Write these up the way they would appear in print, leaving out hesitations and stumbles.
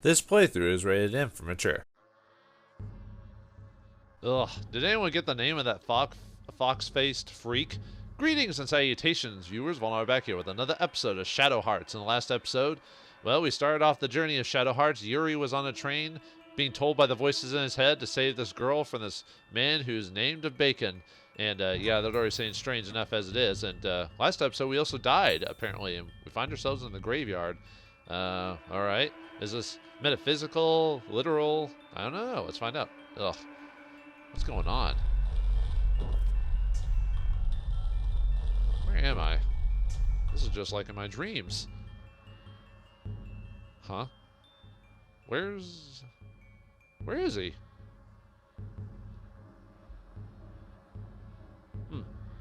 This playthrough is rated M for mature. Ugh, did anyone get the name of that fox-faced freak? Greetings and salutations, viewers. Vauldemare back here with another episode of Shadow Hearts. In the last episode, well, we started off the journey of Shadow Hearts. Yuri was on a train, being told by the voices in his head to save this girl from this man who's named of Bacon. And, yeah, they're already saying strange enough as it is. And, last episode, we also died, apparently, and we find ourselves in the graveyard. Alright. Is this metaphysical, literal? I don't know. Let's find out. Ugh. What's going on? Where am I? This is just like in my dreams. Huh? Where is he?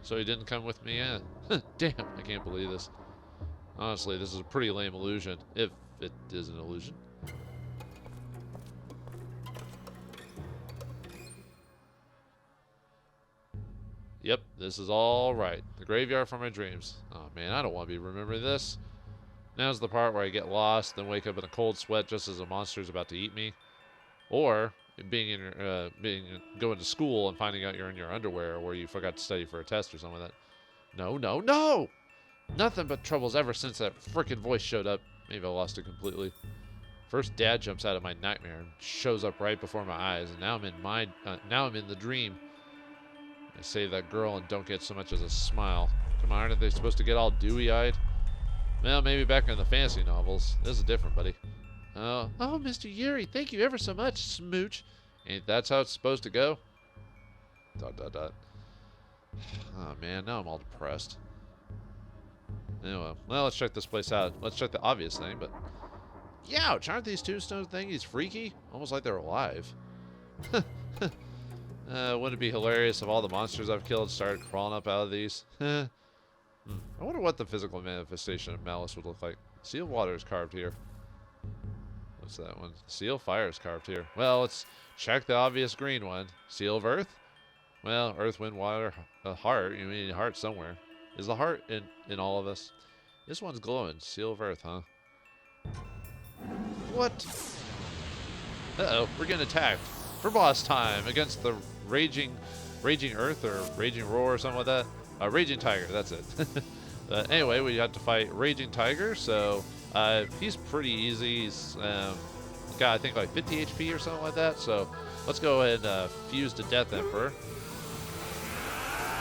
So he didn't come with me in. Damn, I can't believe this. Honestly, this is a pretty lame illusion, if it is an illusion. Yep, this is all right. The graveyard for my dreams. Oh man, I don't want to be remembering this. Now's the part where I get lost, then wake up in a cold sweat just as a monster is about to eat me. Or going to school and finding out you're in your underwear or you forgot to study for a test or something like that. No, no, no! Nothing but troubles ever since that frickin' voice showed up. Maybe I lost it completely. First, Dad jumps out of my nightmare and shows up right before my eyes, and now I'm in the dream. I save that girl and don't get so much as a smile. Come on, aren't they supposed to get all dewy-eyed? Well, maybe back in the fantasy novels. This is different, buddy. Oh, Mr. Yuri, thank you ever so much, Smooch. Ain't that how it's supposed to go? ... Oh, man, now I'm all depressed. Anyway, well, let's check this place out. Let's check the obvious thing, but... Youch, aren't these tombstone thingies freaky? Almost like they're alive. Wouldn't it be hilarious if all the monsters I've killed started crawling up out of these? I wonder what the physical manifestation of malice would look like. Seal of water is carved here. What's that one? Seal of fire is carved here. Well, let's check the obvious green one. Seal of earth? Well, earth, wind, water, heart. You mean heart somewhere. Is the heart in all of us? This one's glowing. Seal of earth, huh? What? Uh-oh, we're getting attacked. For boss time against the raging earth or raging roar or something like that. Raging tiger, that's it. Anyway, we had to fight raging tiger, so he's pretty easy. He's got, I think, like 50 HP or something like that. So let's go ahead and fuse to Death Emperor.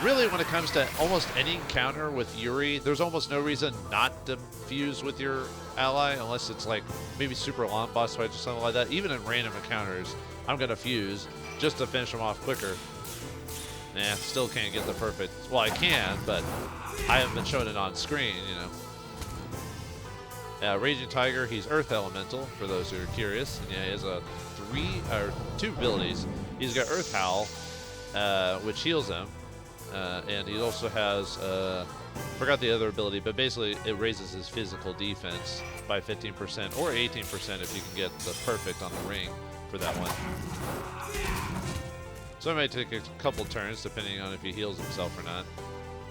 Really, when it comes to almost any encounter with Yuri, there's almost no reason not to fuse with your ally unless it's like maybe super long boss fights or something like that. Even in random encounters, I'm going to fuse just to finish them off quicker. Nah, still can't get the perfect... Well, I can, but I haven't been showing it on screen, you know. Raging Tiger, he's Earth Elemental, for those who are curious. And yeah, he has two abilities. He's got Earth Howl, which heals him. And he also has... forgot the other ability, but basically it raises his physical defense by 15% or 18% if you can get the perfect on the ring for that one. So it might take a couple turns depending on if he heals himself or not.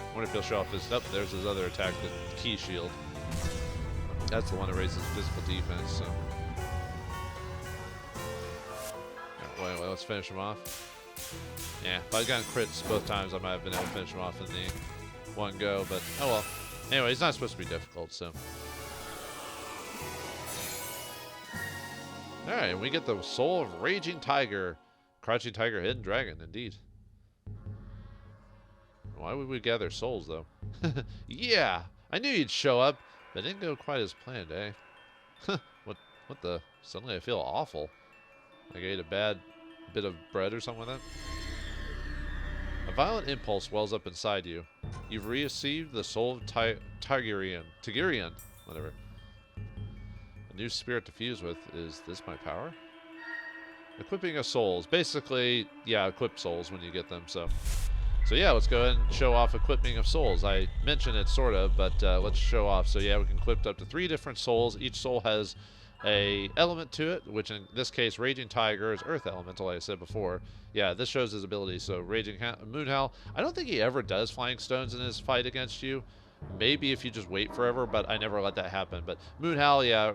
I wonder if he'll show off his... Oh, there's his other attack, the Key Shield. That's the one that raises physical defense, so... Wait, let's finish him off. Yeah, if I'd gotten crits both times, I might have been able to finish him off in the one go, but oh well. Anyway, he's not supposed to be difficult, so... Alright, we get the Soul of Raging Tiger. Crouching Tiger, Hidden Dragon, indeed. Why would we gather souls, though? Yeah! I knew you'd show up, but it didn't go quite as planned, eh? What the... Suddenly I feel awful. Like I ate a bad bit of bread or something like that. A violent impulse wells up inside you. You've received the Soul of Tigurian, whatever. A new spirit to fuse with. Is this my power? Equipping of souls. Basically, yeah, equip souls when you get them, so yeah, let's go ahead and show off equipping of souls. I mentioned it sort of, but let's show off. So yeah, we can equip up to 3 different souls. Each soul has a element to it, which in this case, Raging Tiger is Earth Elemental, like I said before. Yeah, this shows his ability. So Raging Moonhowl, I don't think he ever does Flying Stones in his fight against you. Maybe if you just wait forever, but I never let that happen. But Moonhowl, yeah,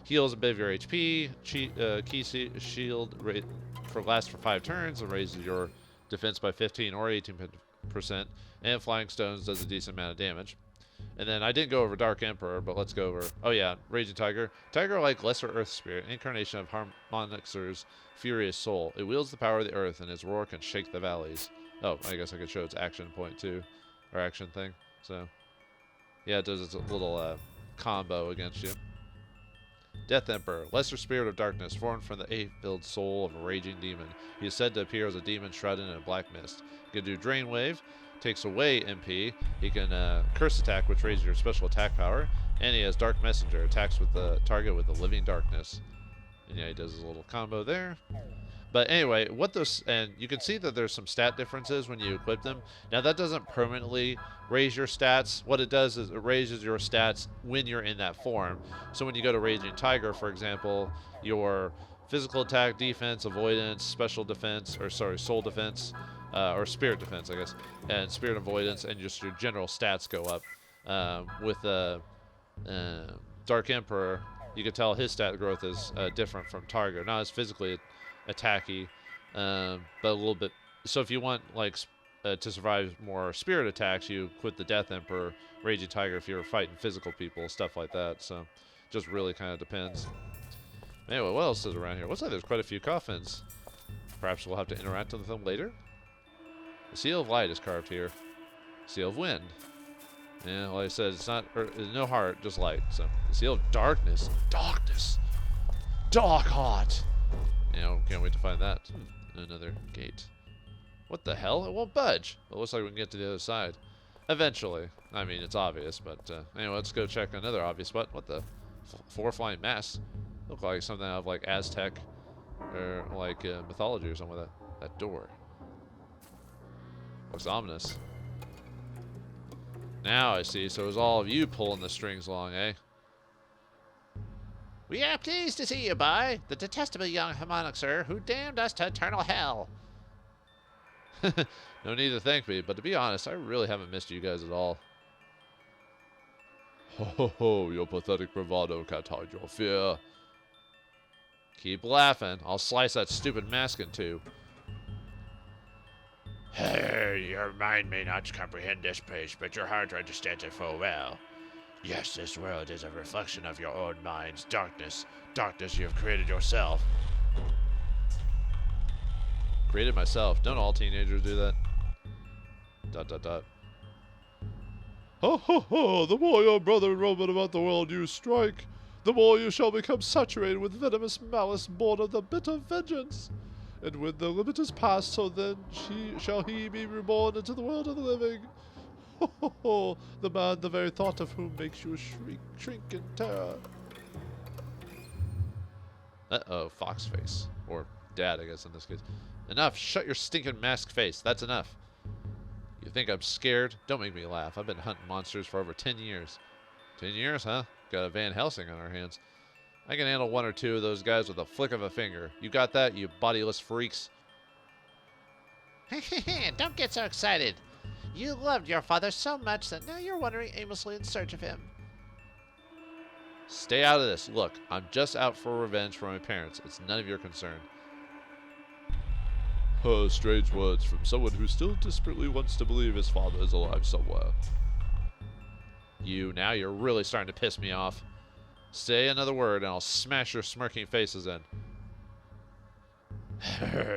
Heals a bit of your HP. Shield rate lasts for 5 turns and raises your defense by 15 or 18%. And Flying Stones does a decent amount of damage. And then I didn't go over Dark Emperor, but let's go over... Oh yeah, Raging Tiger. Tiger like Lesser Earth Spirit, incarnation of Harmonixer's furious soul. It wields the power of the earth, and its roar can shake the valleys. Oh, I guess I could show its action point too. Or action thing. So, yeah, it does its little combo against you. Death Emperor, lesser spirit of darkness, formed from the 8-filled soul of a raging demon. He is said to appear as a demon shrouded in a black mist. He can do Drain Wave, takes away MP. He can Curse Attack, which raises your special attack power. And he has Dark Messenger, attacks with the target with the living darkness. And yeah, he does his little combo there. But anyway, and you can see that there's some stat differences when you equip them. Now that doesn't permanently raise your stats. What it does is it raises your stats when you're in that form. So when you go to Raging Tiger, for example, your physical attack, defense, avoidance, special defense, or sorry, soul defense, or spirit defense, I guess, and spirit avoidance, and just your general stats go up. With Dark Emperor, you can tell his stat growth is different from Tiger. Not as physically attacky, but a little bit. So if you want like to survive more spirit attacks, you quit the Death Emperor, Raging Tiger if you're fighting physical people, stuff like that. So just really kind of depends. Anyway, what else is around here? Looks like there's quite a few coffins. Perhaps we'll have to interact with them later. The Seal of Light is carved here. Seal of Wind. Yeah, like I said, it's not no heart, just light. So the Seal of Darkness. Darkness. Dark heart. Yeah, can't wait to find that. Another gate. What the hell? It won't budge. It looks like we can get to the other side. Eventually. I mean, it's obvious, but anyway, let's go check another obvious spot. What the? 4 flying masks. Look like something out of like Aztec or like mythology or something like that. That door. Looks ominous. Now I see. So it was all of you pulling the strings along, eh? We are pleased to see you by the detestable young Harmonixer who damned us to eternal hell. No need to thank me, but to be honest, I really haven't missed you guys at all. Ho ho ho, your pathetic bravado can't hide your fear. Keep laughing. I'll slice that stupid mask in two. Hey, your mind may not comprehend this page, but your heart understands it full well. Yes, this world is a reflection of your own mind's darkness. Darkness you have created yourself. Created myself. Don't all teenagers do that? ... Ha ha ha! The more your brother roam about the world you strike, the more you shall become saturated with venomous malice born of the bitter vengeance. And when the limit is passed, so then shall he be reborn into the world of the living. Ho ho ho! The man, the very thought of whom makes you shrink in terror. Uh-oh, fox face. Or dad, I guess, in this case. Enough! Shut your stinking mask face. That's enough. You think I'm scared? Don't make me laugh. I've been hunting monsters for over 10 years. 10 years, huh? Got a Van Helsing on our hands. I can handle 1 or 2 of those guys with a flick of a finger. You got that, you bodiless freaks? Don't get so excited. You loved your father so much that now you're wandering aimlessly in search of him. Stay out of this. Look, I'm just out for revenge for my parents. It's none of your concern. Strange words from someone who still desperately wants to believe his father is alive somewhere. Now you're really starting to piss me off. Say another word and I'll smash your smirking faces in.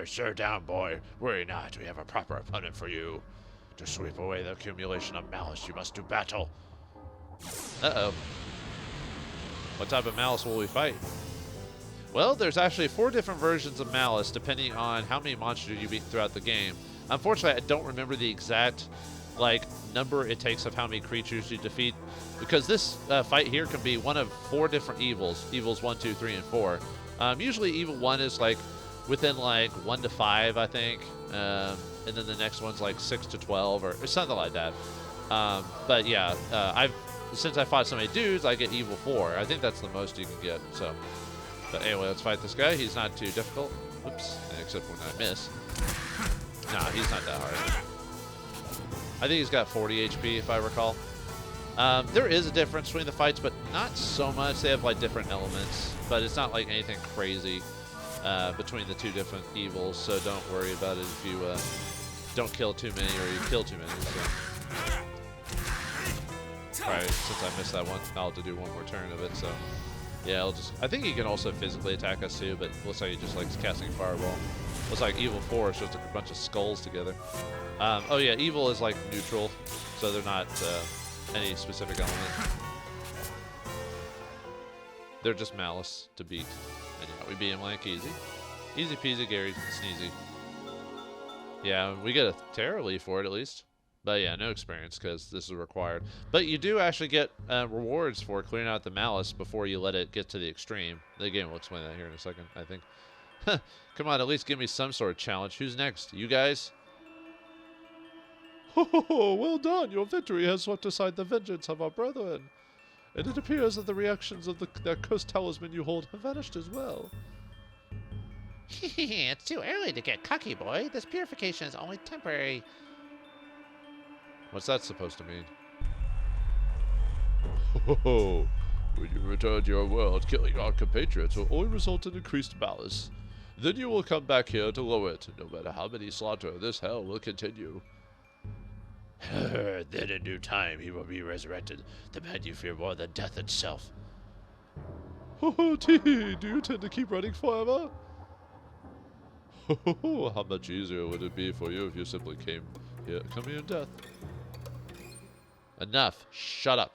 Sir down, boy. Worry not. We have a proper opponent for you. To sweep away the accumulation of malice, you must do battle. Uh-oh. What type of malice will we fight? Well, there's actually 4 different versions of malice depending on how many monsters you beat throughout the game. Unfortunately, I don't remember the exact number it takes of how many creatures you defeat, because this fight here can be one of 4 different evils. Evils 1, 2, 3, and 4. Usually evil 1 is within 1 to 5, I think. And then the next one's 6 to 12 or something like that. But yeah, since I fought so many dudes, I get evil 4. I think that's the most you can get. So, but anyway, let's fight this guy. He's not too difficult. Oops, except when I miss. Nah, he's not that hard. I think he's got 40 HP if I recall. There is a difference between the fights, but not so much. They have like different elements, but it's not like anything crazy between the two different evils. So don't worry about it if you don't kill too many or you kill too many. So. Alright, since I missed that one, I'll have to do one more turn of it. So yeah, I'll just. I think he can also physically attack us too, but looks like he just likes casting fireball. Looks like Evil 4 is just a bunch of skulls together. Oh yeah, Evil is like neutral, so they're not any specific element. They're just malice to beat. And yeah, we beat him like easy. Easy peasy, Gary Sneezy. Yeah, we get a terror leaf for it at least. But yeah, no experience because this is required. But you do actually get rewards for clearing out the malice before you let it get to the extreme. The game will explain that here in a second, I think. Come on, at least give me some sort of challenge. Who's next? You guys? Ho ho ho! Well done! Your victory has swept aside the vengeance of our brethren. And it appears that the reactions of that cursed talisman you hold have vanished as well. It's too early to get cocky, boy. This purification is only temporary. What's that supposed to mean? Ho ho ho! When you return to your world, killing our compatriots will only result in increased malice. Then you will come back here to lower it. No matter how many slaughter, this hell will continue. Then in due time he will be resurrected, the man you fear more than death itself. Ho ho tee! Do you intend to keep running forever? Ho ho ho! How much easier would it be for you if you simply came here in death? Enough. Shut up.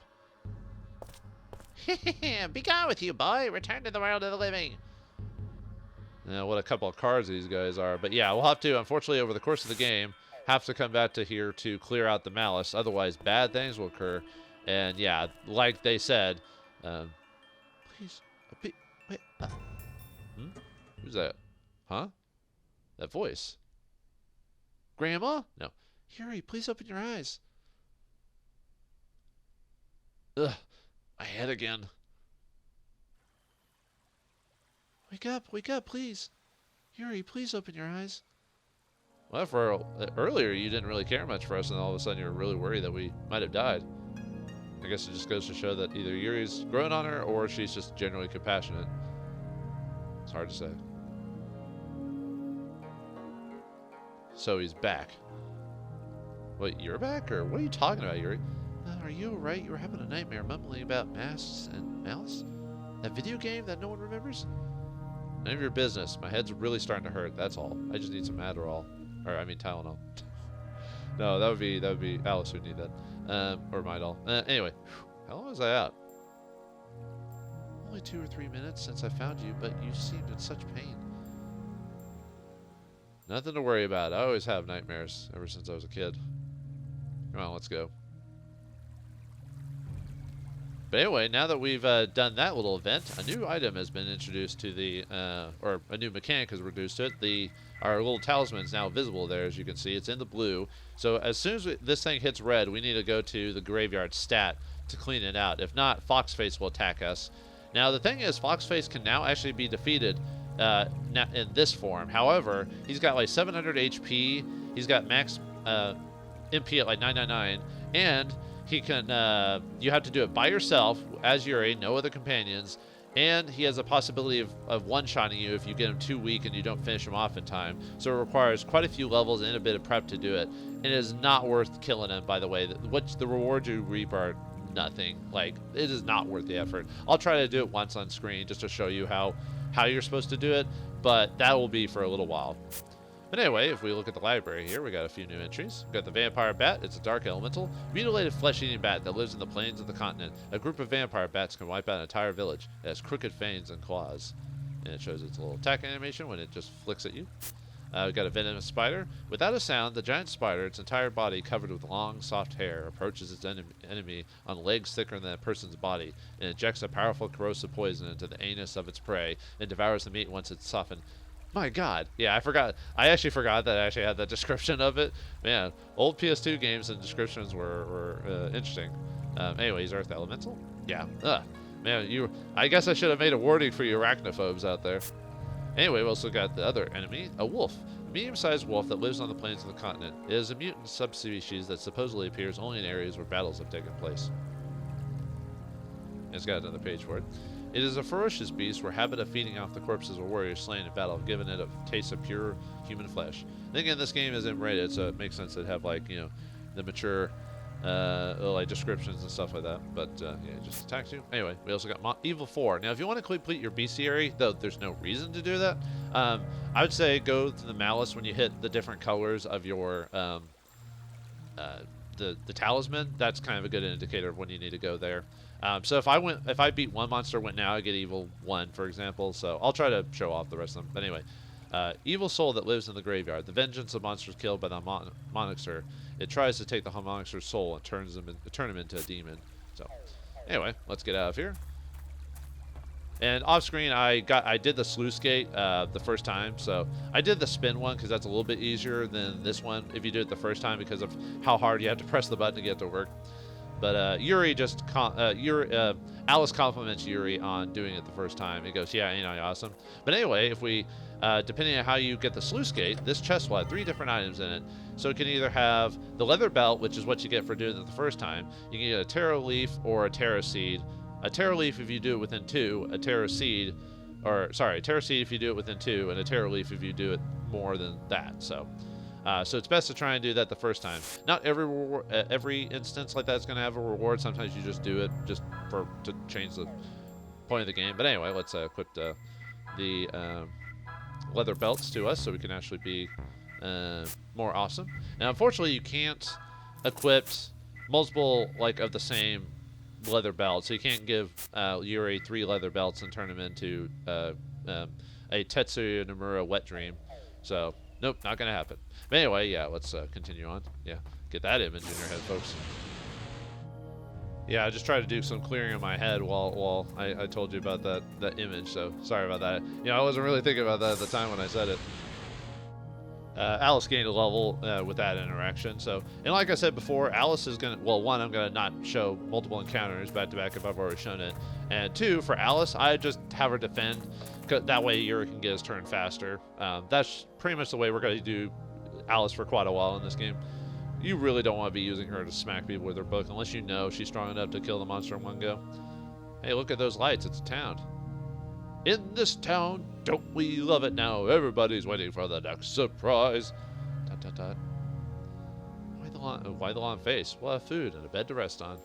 Be gone with you, boy. Return to the world of the living. Now, what a couple of cards these guys are. But yeah, we'll have to, unfortunately, over the course of the game, have to come back to here to clear out the malice. Otherwise, bad things will occur. And yeah, like they said, please, wait, who's that? Huh? That voice? Grandma? No. Yuri, please open your eyes. Ugh, my head again. Wake up, please. Yuri, please open your eyes. Well, for earlier, you didn't really care much for us, and all of a sudden you're really worried that we might have died. I guess it just goes to show that either Yuri's grown on her, or she's just generally compassionate. It's hard to say. So he's back. Wait, you're back? Or what are you talking about, Yuri? Are you alright? You were having a nightmare mumbling about masks and malice? That video game that no one remembers? None of your business. My head's really starting to hurt, that's all. I just need some Adderall. Or, I mean, Tylenol. No, that would be Alice who'd need that. Or Midol. Anyway, how long was I out? Only 2 or 3 minutes since I found you, but you seemed in such pain. Nothing to worry about. I always have nightmares ever since I was a kid. Come on, let's go. But anyway, now that we've done that little event, a new item has been introduced to the, or a new mechanic has reduced to it. Our little talisman is now visible there, as you can see. It's in the blue. So as soon as this thing hits red, we need to go to the graveyard stat to clean it out. If not, Foxface will attack us. Now, the thing is, Foxface can now actually be defeated in this form. However, he's got like 700 HP. He's got max MP at like 999. And he can, you have to do it by yourself as Yuri, no other companions. And he has a possibility of one-shotting you if you get him too weak and you don't finish him off in time. So it requires quite a few levels and a bit of prep to do it. And it is not worth killing him, by the way. The rewards you reap are nothing. Like, it is not worth the effort. I'll try to do it once on screen just to show you how you're supposed to do it. But that will be for a little while. But anyway, if we look at the library here, we got a few new entries. We've got the vampire bat. It's a dark elemental, mutilated flesh-eating bat that lives in the plains of the continent. A group of vampire bats can wipe out an entire village. It has crooked fangs and claws. And it shows its little attack animation when it just flicks at you. We've got a venomous spider. Without a sound, the giant spider, its entire body covered with long, soft hair, approaches its enemy on legs thicker than a person's body and injects a powerful corrosive poison into the anus of its prey and devours the meat once it's softened. My God. Yeah, I forgot. I actually forgot that I actually had that description of it. Man, old PS2 games and descriptions were interesting. Anyways, Earth Elemental. Yeah. Man, I guess I should have made a warning for you arachnophobes out there. Anyway, we also got the other enemy, a wolf. A medium-sized wolf that lives on the plains of the continent. It is a mutant subspecies that supposedly appears only in areas where battles have taken place. It's got another page for it. It is a ferocious beast where habit of feeding off the corpses of warriors slain in battle have given it a taste of pure human flesh. And again, this game isn't rated, so it makes sense to have like, you know, the mature like descriptions and stuff like that. But yeah, it just attacks you. Anyway, we also got Evil 4. Now, if you want to complete your bestiary, though there's no reason to do that, I would say go to the Malice when you hit the different colors of your the talisman. That's kind of a good indicator of when you need to go there. So if I beat one monster, went now, I get Evil 1, for example. So I'll try to show off the rest of them. But anyway, evil soul that lives in the graveyard. The vengeance of monsters killed by the monster. It tries to take the monster's soul and turn him into a demon. So anyway, let's get out of here. And off screen, I did the sluice gate the first time. So I did the spin one because that's a little bit easier than this one if you do it the first time because of how hard you have to press the button to get it to work. But Alice compliments Yuri on doing it the first time. He goes, yeah, you know, awesome. But anyway, if we, depending on how you get the sluice gate, this chest will have 3 different items in it. So it can either have the leather belt, which is what you get for doing it the first time. You can get a taro leaf or a taro seed. A taro leaf if you do it within 2, a taro seed, a taro seed if you do it within 2, and a taro leaf if you do it more than that. So it's best to try and do that the first time. Not every instance like that's going to have a reward. Sometimes you just do it just to change the point of the game. But anyway, let's equip the leather belts to us so we can actually be more awesome. Now, unfortunately, you can't equip multiple of the same leather belts. So you can't give Yuri 3 leather belts and turn him into a Tetsuya Nomura wet dream. So nope, not gonna happen. But anyway, yeah, let's continue on. Yeah, get that image in your head, folks. Yeah, I just tried to do some clearing in my head while I told you about that image, so sorry about that. I wasn't really thinking about that at the time when I said it. Alice gained a level with that interaction. So, and like I said before, Alice is gonna, well, 1, I'm gonna not show multiple encounters back to back if I've already shown it, and 2, for Alice, I just have her defend. That way Yuri can get his turn faster. That's pretty much the way we're gonna do Alice for quite a while in this game. You really don't want to be using her to smack people with her book unless you know she's strong enough to kill the monster in one go. Hey, look at those lights. It's a town. In this town, don't we love it now? Everybody's waiting for the next surprise. Dot, dot, dot. Why the long face? We'll have food and a bed to rest on.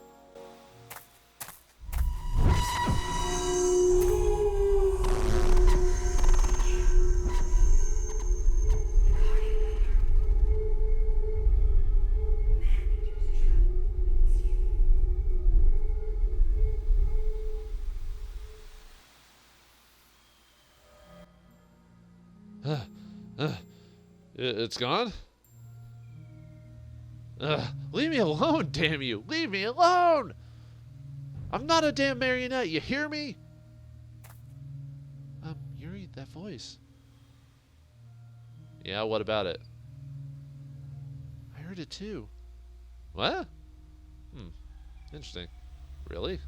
It's gone? Leave me alone, damn you! Leave me alone! I'm not a damn marionette, you hear me? Yuri, that voice. Yeah, what about it? I heard it too. What? Interesting. Really?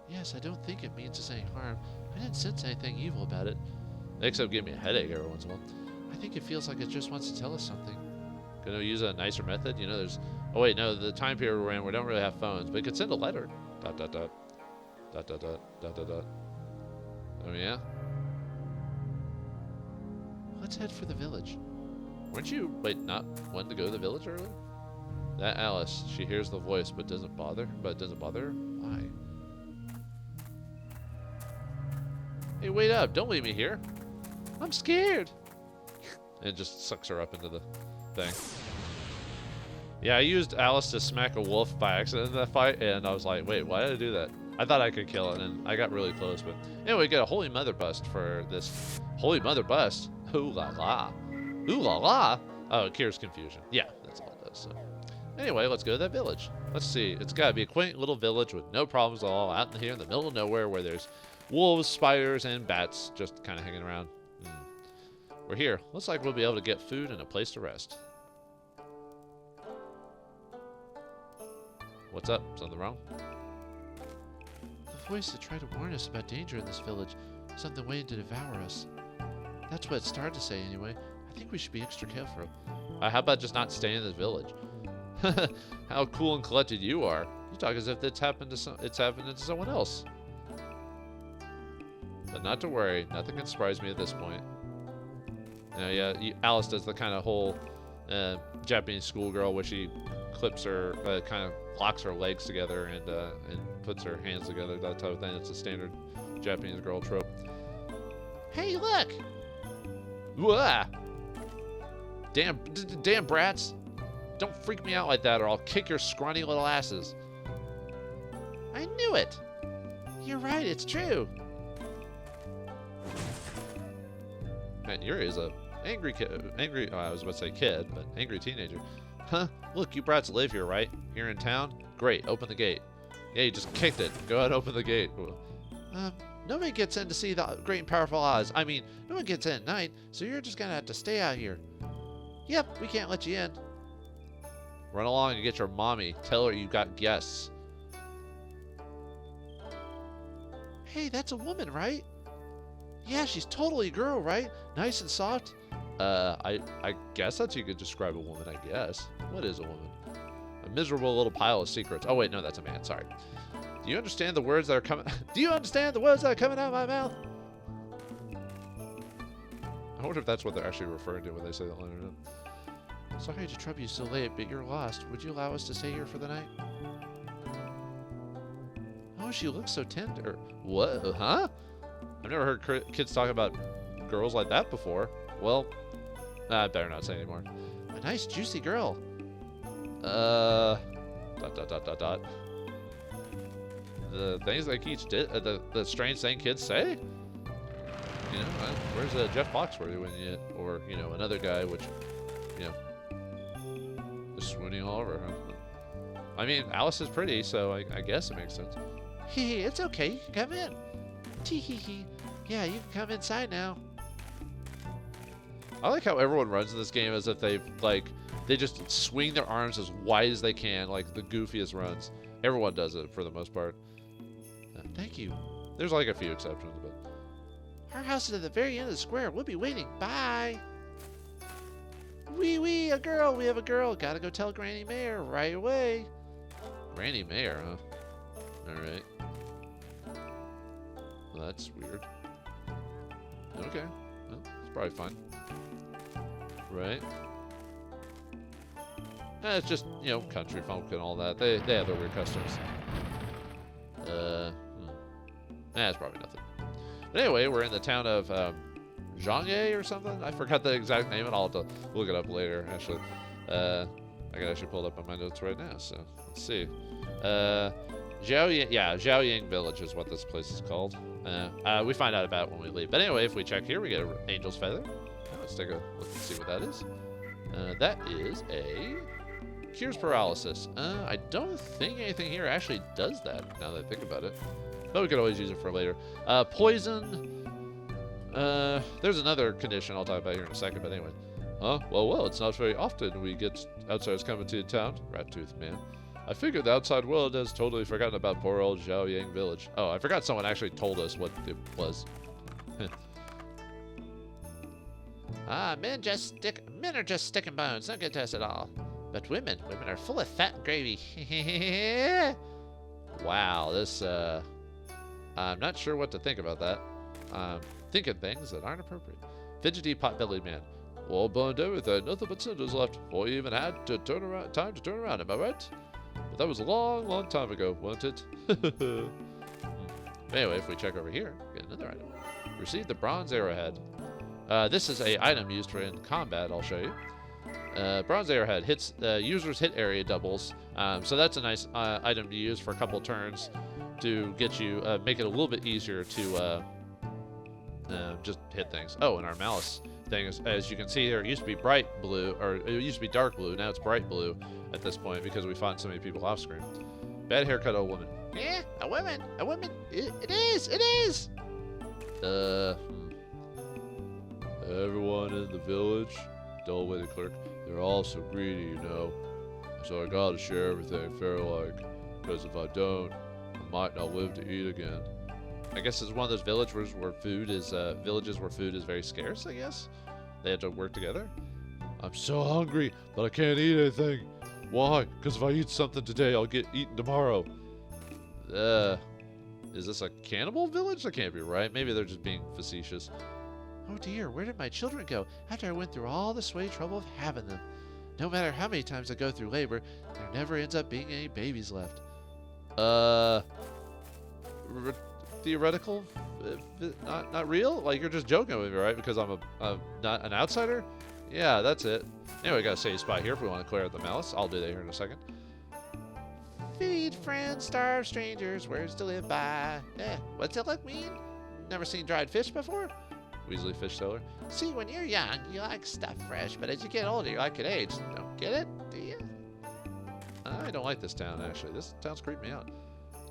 Yes, I don't think it means us any harm. I didn't sense anything evil about it. Except give me a headache every once in a while. I think it feels like it just wants to tell us something. Gonna use a nicer method? There's... Oh wait, no, the time period we're in, we don't really have phones, but it could send a letter. Dot, dot, dot. Dot, dot, dot. Dot, dot, dot. Oh yeah? Let's head for the village. Weren't you... Wait, not wanting to go to the village earlier? That Alice, she hears the voice but doesn't bother her? Why? Hey, wait up. Don't leave me here. I'm scared. And it just sucks her up into the thing. Yeah, I used Alice to smack a wolf by accident in that fight, and I was like, wait, why did I do that? I thought I could kill it, and I got really close, but anyway, we get a Holy Mother bust for this. Holy Mother bust? Ooh la la. Ooh la la? Oh, it cures confusion. Yeah, that's all it does, so. Anyway, let's go to that village. Let's see. It's got to be a quaint little village with no problems at all, out in here in the middle of nowhere where there's wolves, spiders, and bats just kind of hanging around. We're here. Looks like we'll be able to get food and a place to rest. What's up? Something wrong? The voice that tried to warn us about danger in this village. Something waiting to devour us. That's what it started to say anyway. I think we should be extra careful. How about just not staying in this village? How cool and collected you are. You talk as if it's happened to someone else. But not to worry, nothing can surprise me at this point. Alice does the kind of whole Japanese schoolgirl where she clips her, kind of locks her legs together and puts her hands together, that type of thing. It's a standard Japanese girl trope. Hey, look! Wah! Damn brats! Don't freak me out like that, or I'll kick your scrawny little asses. I knew it! You're right, it's true. Man, Yuri is a angry kid. I was about to say kid, but angry teenager. Huh? Look, you brats live here, right? Here in town? Great, open the gate. Yeah, you just kicked it. Go ahead, open the gate. Nobody gets in to see the great and powerful Oz. I mean, no one gets in at night, so you're just gonna have to stay out here. Yep, we can't let you in. Run along and get your mommy. Tell her you got guests. Hey, that's a woman, right? Yeah, she's totally a girl, right? Nice and soft. I guess that's how you could describe a woman, I guess. What is a woman? A miserable little pile of secrets. Oh, wait, no, that's a man. Sorry. Do you understand the words that are coming? Do you understand the words that are coming out of my mouth? I wonder if that's what they're actually referring to when they say that line or not. Sorry to trouble you so late, but you're lost. Would you allow us to stay here for the night? Oh, she looks so tender. What? Huh? I've never heard kids talk about girls like that before. Well, I better not say anymore. A nice, juicy girl. Dot. The things that kids did, the strange thing kids say. You know, where's Jeff Foxworthy when you, or you know, another guy which, you know, is swooning all over him. I mean, Alice is pretty, so I guess it makes sense. Hee, it's okay. You can come in. Tee hee hee. Yeah, you can come inside now. I like how everyone runs in this game as if they just swing their arms as wide as they can, like the goofiest runs. Everyone does it for the most part. Thank you. There's like a few exceptions, but Our house is at the very end of the square. We'll be waiting. Bye. Wee, a girl. We have a girl. Gotta go tell Granny Mayor right away. Granny Mayor, huh? All right. Well, that's weird. Okay. Well, it's probably fine. Right. It's just, you know, country folk and all that. They have their weird customs. It's probably nothing. But anyway, we're in the town of Zhangye or something. I forgot the exact name, and I'll have to look it up later. Actually, I can actually pull it up on my notes right now. So let's see. Zhaoying Village is what this place is called. We find out about it when we leave. But anyway, if we check here, we get an angel's feather. Let's take a look and see what that is. That is a cures paralysis. I don't think anything here actually does that, now that I think about it. But we could always use it for later. Poison. There's another condition I'll talk about here in a second, but anyway. Well, it's not very often we get outsiders coming to town. Rat-toothed man. I figured the outside world has totally forgotten about poor old Zhaoying Village. Oh, I forgot someone actually told us what it was. Men are just stick and bones. Don't get to us at all. But women are full of fat and gravy. Wow, this, I'm not sure what to think about that. I'm thinking things that aren't appropriate. Fidgety pot-bellied man. All burned everything, nothing but cinders left. Before you even had to turn around, time to turn around, am I right? But that was a long, long time ago, wasn't it? Anyway, if we check over here, get another item. Receive the bronze arrowhead. This is a item used for in combat, I'll show you. Bronze arrowhead hits user's hit area doubles, so that's a nice item to use for a couple turns to get you make it a little bit easier to just hit things. Oh, and our malice thing is, as you can see here, it used to be bright blue, or it used to be dark blue. Now it's bright blue at this point because we fought so many people off screen. Bad haircut, old woman. Yeah, a woman. It is. Everyone in the village, dull-witted clerk, they're all so greedy, you know. So I gotta share everything fair-like, because if I don't, I might not live to eat again. I guess it's one of those villages where food is very scarce, I guess. They have to work together. I'm so hungry, but I can't eat anything. Why? Because if I eat something today, I'll get eaten tomorrow. Is this a cannibal village? That can't be right. Maybe they're just being facetious. Oh dear, where did my children go after I went through all the sweaty trouble of having them? No matter how many times I go through labor, there never ends up being any babies left. Theoretical? Not real? Like, you're just joking with me, right? Because I'm not an outsider? Yeah, that's it. Anyway, we got a save spot here if we want to clear out the malice. I'll do that here in a second. Feed friends, starve strangers, words to live by. What's it look mean? Never seen dried fish before? Weasley Fish Seller. See, when you're young, you like stuff fresh, but as you get older, you like it aged. Don't get it, do you? I don't like this town, actually. This town's creeping me out.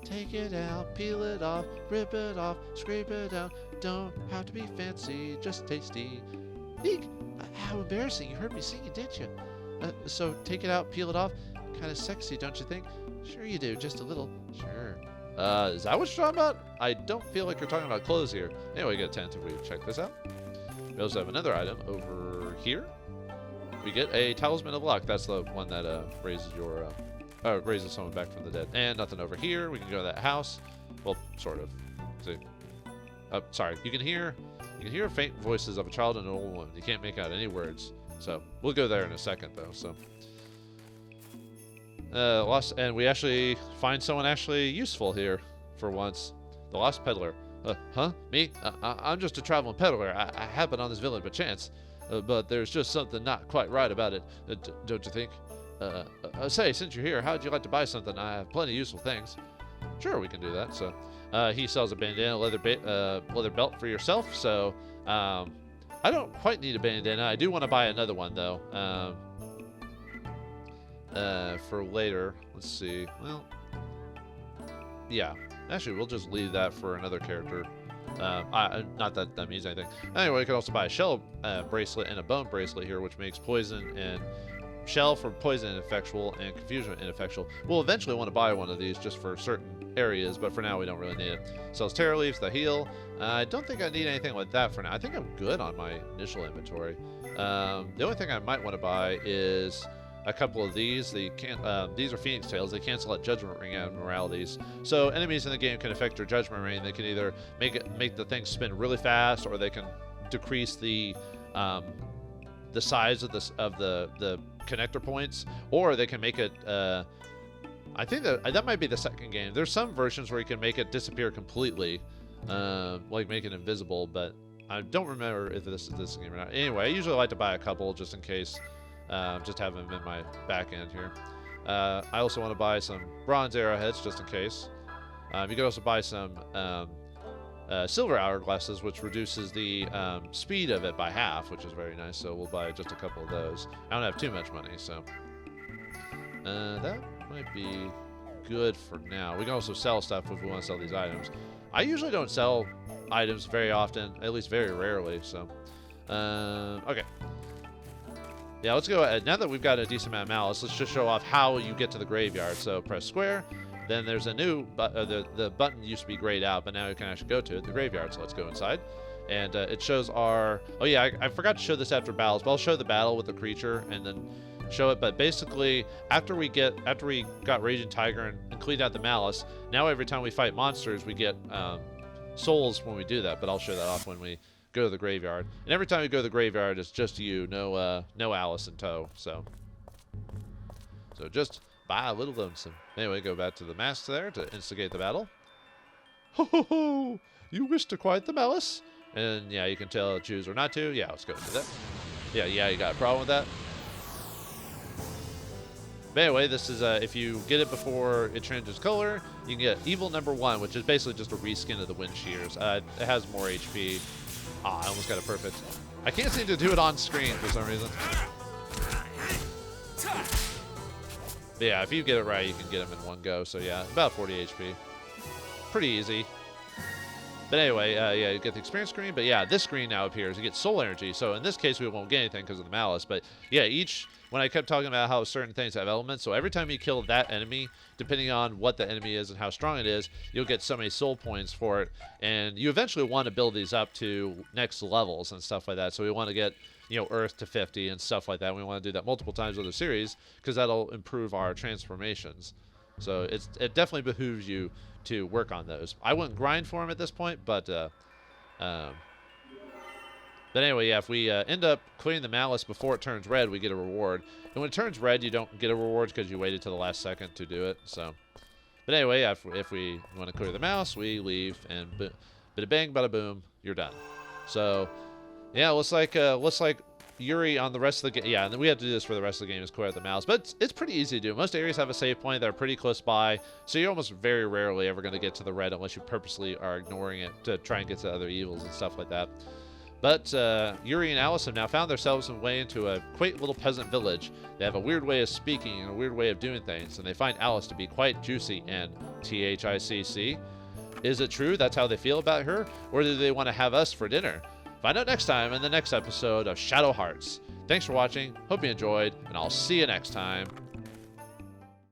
Take it out, peel it off, rip it off, scrape it out. Don't have to be fancy, just tasty. Eek! How embarrassing, you heard me singing, didn't you? So take it out, peel it off. Kind of sexy, don't you think? Sure you do, just a little. Sure. Is that what you're talking about? I don't feel like you're talking about clothes here. Anyway, we get a tent if we check this out. We also have another item over here. We get a Talisman of Luck. That's the one that raises someone back from the dead. And nothing over here. We can go to that house. Well, sort of. See. Sorry. You can hear faint voices of a child and an old woman. You can't make out any words. So we'll go there in a second, though. So. And we actually find someone actually useful here for once. The Lost Peddler. Huh? Me? I'm just a traveling peddler. I happened on this village by chance. But there's just something not quite right about it, don't you think? Say, since you're here, how'd you like to buy something? I have plenty of useful things. Sure, we can do that. So, he sells a bandana, leather belt for yourself. So, I don't quite need a bandana. I do want to buy another one, though. For later. Let's see. Well, yeah. Actually, we'll just leave that for another character. Not that that means anything. Anyway, you can also buy a shell bracelet and a bone bracelet here, which makes poison and shell for poison ineffectual and confusion ineffectual. We'll eventually want to buy one of these just for certain areas, but for now we don't really need it. Sells terror leaves, the heal. I don't think I need anything like that for now. I think I'm good on my initial inventory. The only thing I might want to buy is a couple of these. These are Phoenix Tails. They cancel out Judgement Ring abnormalities. So enemies in the game can affect your Judgement Ring. They can either make the thing spin really fast, or they can decrease the size of the connector points, or they can make it. I think that might be the second game. There's some versions where you can make it disappear completely, like make it invisible. But I don't remember if this is this game or not. Anyway, I usually like to buy a couple just in case. Just have them in my back end here. I also want to buy some bronze arrowheads just in case. You can also buy some silver hourglasses, which reduces the speed of it by half, which is very nice. So we'll buy just a couple of those. I don't have too much money, so that might be good for now. We can also sell stuff if we want to sell these items. I usually don't sell items very often, at least very rarely. So okay. Yeah, let's go ahead. Now that we've got a decent amount of malice, let's just show off how you get to the graveyard. So press square. Then there's a new, the button used to be grayed out, but now you can actually go to it, the graveyard. So let's go inside. And it shows our, oh yeah, I forgot to show this after battles, but I'll show the battle with the creature and then show it. But basically, after we got Raging Tiger and cleaned out the malice, now every time we fight monsters, we get souls when we do that. But I'll show that off when we go to the graveyard. And every time you go to the graveyard, it's just you, no Alice in tow. So just buy a little lonesome. Anyway, go back to the mask there to instigate the battle. Ho ho ho! You wish to quiet the malice? And yeah, you can tell choose or not to. Yeah, let's go do that. Yeah, you got a problem with that? But anyway, this is if you get it before it changes color, you can get Evil Number 1, which is basically just a reskin of the Wind Shears. It has more HP. I almost got it perfect. I can't seem to do it on screen for some reason. But yeah, if you get it right, you can get them in one go. So yeah, about 40 HP. Pretty easy. But anyway, yeah, you get the experience screen. But yeah, this screen now appears. You get soul energy. So in this case, we won't get anything because of the malice. But yeah, when I kept talking about how certain things have elements, so every time you kill that enemy, depending on what the enemy is and how strong it is, you'll get so many soul points for it. And you eventually want to build these up to next levels and stuff like that. So we want to get, Earth to 50 and stuff like that. We want to do that multiple times with the series because that'll improve our transformations. So it definitely behooves you to work on those. I wouldn't grind for them at this point, but anyway, yeah, if we end up clearing the malice before it turns red, we get a reward. And when it turns red, you don't get a reward because you waited till the last second to do it. So, but anyway, yeah, if we want to clear the mouse, we leave, and bada bang, bada boom, you're done. So, yeah, looks like Yuri on the rest of the game. Yeah, and then we have to do this for the rest of the game is clear out the mouse. But it's pretty easy to do. Most areas have a save point that are pretty close by, so you're almost very rarely ever going to get to the red unless you purposely are ignoring it to try and get to other evils and stuff like that. But Yuri and Alice have now found themselves in way into a quaint little peasant village. They have a weird way of speaking and a weird way of doing things, and they find Alice to be quite juicy and THICC. Is it true that's how they feel about her, or do they want to have us for dinner? Find out next time in the next episode of Shadow Hearts. Thanks for watching, hope you enjoyed, and I'll see you next time.